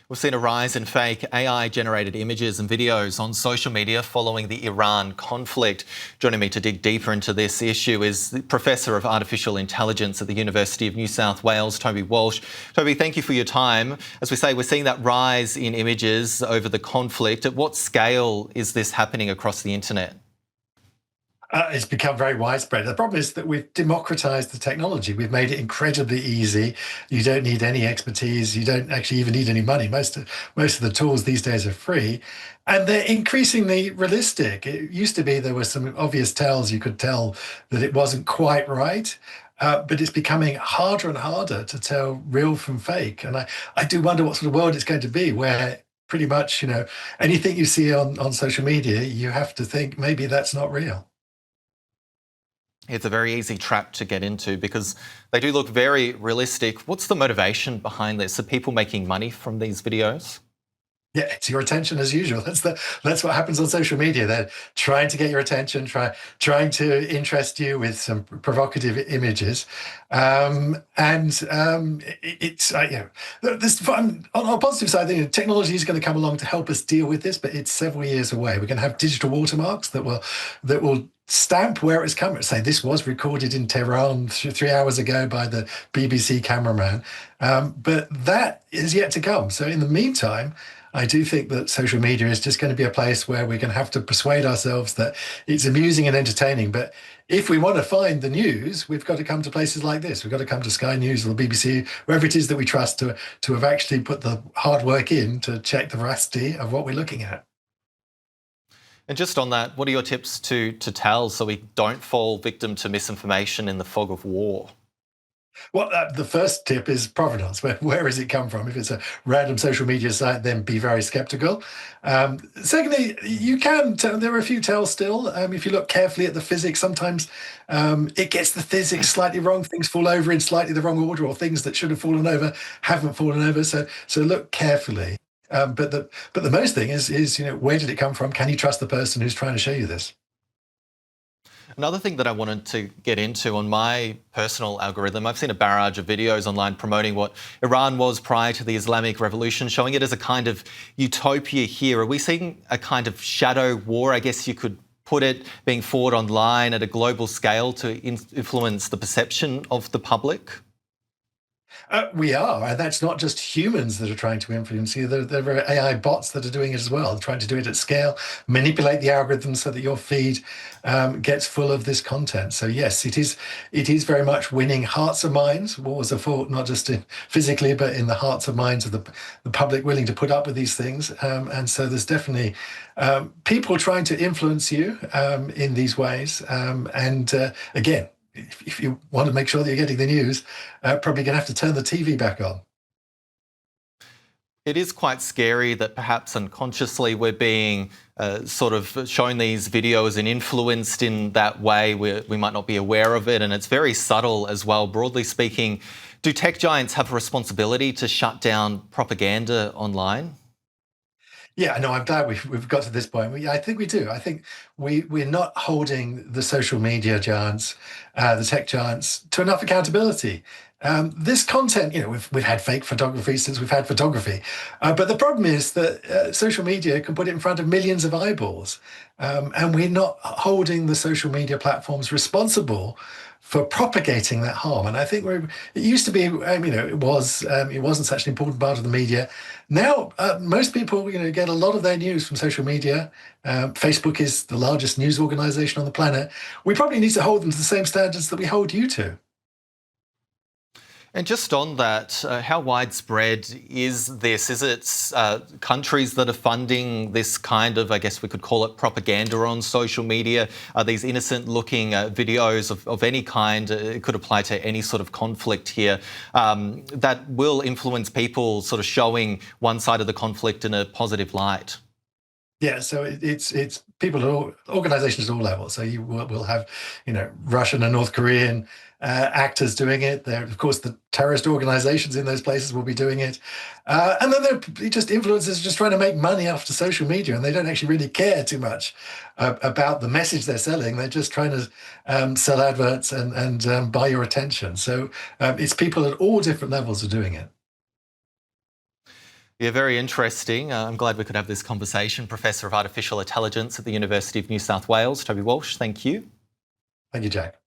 We've seen a rise in fake AI-generated images and videos on social media following the Iran conflict. Joining me to dig deeper into this issue is the Professor of Artificial Intelligence at the University of New South Wales, Toby Walsh. Toby, thank you for your time. As we say, we're seeing that rise in images over the conflict. At what scale is this happening across the internet? It's become very widespread. The problem is that we've democratized the technology. We've made it incredibly easy. You don't need any expertise. You don't actually even need any money. Most of the tools these days are free, and they're increasingly realistic. It used to be there were some obvious tells. You could tell that it wasn't quite right. But it's becoming harder and harder to tell real from fake. And I do wonder what sort of world it's going to be where pretty much, anything you see on social media, you have to think maybe that's not real. It's a very easy trap to get into because they do look very realistic. What's the motivation behind this? Are people making money from these videos? Yeah, it's your attention as usual. That's what happens on social media. They're trying to get your attention, trying to interest you with some provocative images, it's this fun. On a positive side, technology is going to come along to help us deal with this, but it's several years away. We're going to have digital watermarks that will stamp where it's coming. Say this was recorded in Tehran 3 hours ago by the BBC cameraman, but that is yet to come. So in the meantime, I do think that social media is just going to be a place where we're going to have to persuade ourselves that it's amusing and entertaining. But if we want to find the news, we've got to come to places like this. We've got to come to Sky News or the BBC, wherever it is that we trust to have actually put the hard work in to check the veracity of what we're looking at. And just on that, what are your tips to tell so we don't fall victim to misinformation in the fog of war? Well, the first tip is provenance. Where has it come from? If it's a random social media site, then be very skeptical. Secondly, you can tell, there are a few tells still. If you look carefully at the physics, sometimes it gets the physics slightly wrong. Things fall over in slightly the wrong order, or things that should have fallen over haven't fallen over. So look carefully. But the most thing is where did it come from? Can you trust the person who's trying to show you this? Another thing that I wanted to get into on my personal algorithm, I've seen a barrage of videos online promoting what Iran was prior to the Islamic Revolution, showing it as a kind of utopia here. Are we seeing a kind of shadow war, I guess you could put it, being fought online at a global scale to influence the perception of the public? We are, and that's not just humans that are trying to influence you. There are AI bots that are doing it as well, trying to do it at scale, manipulate the algorithms so that your feed gets full of this content. So yes, it is very much winning hearts and minds. Wars are fought not just physically, but in the hearts and minds of the public willing to put up with these things. And so there's definitely people trying to influence you in these ways. Again, if you want to make sure that you're getting the news, probably going to have to turn the TV back on. It is quite scary that perhaps unconsciously we're being sort of shown these videos and influenced in that way. We might not be aware of it, and it's very subtle as well. Broadly speaking, do tech giants have a responsibility to shut down propaganda online? Yeah, no, I'm glad we've got to this point. I think we do. I think we're not holding the social media giants, the tech giants, to enough accountability. This content, we've had fake photography since we've had photography, but the problem is that social media can put it in front of millions of eyeballs, and we're not holding the social media platforms responsible for propagating that harm. And I think it used to be, it wasn't such an important part of the media. Now, most people, get a lot of their news from social media. Facebook is the largest news organization on the planet. We probably need to hold them to the same standards that we hold you to. And just on that, how widespread is this? Is it countries that are funding this kind of, I guess we could call it propaganda on social media? Are these innocent-looking videos of any kind? It could apply to any sort of conflict here that will influence people sort of showing one side of the conflict in a positive light. Yeah, so it's people at all organizations at all levels. So you will have, Russian and North Korean actors doing it. There, of course, the terrorist organizations in those places will be doing it, and then there are just influencers just trying to make money after social media, and they don't actually really care too much about the message they're selling. They're just trying to sell adverts and buy your attention. So it's people at all different levels are doing it. Yeah, very interesting. I'm glad we could have this conversation. Professor of Artificial Intelligence at the University of New South Wales, Toby Walsh, thank you. Thank you, Jack.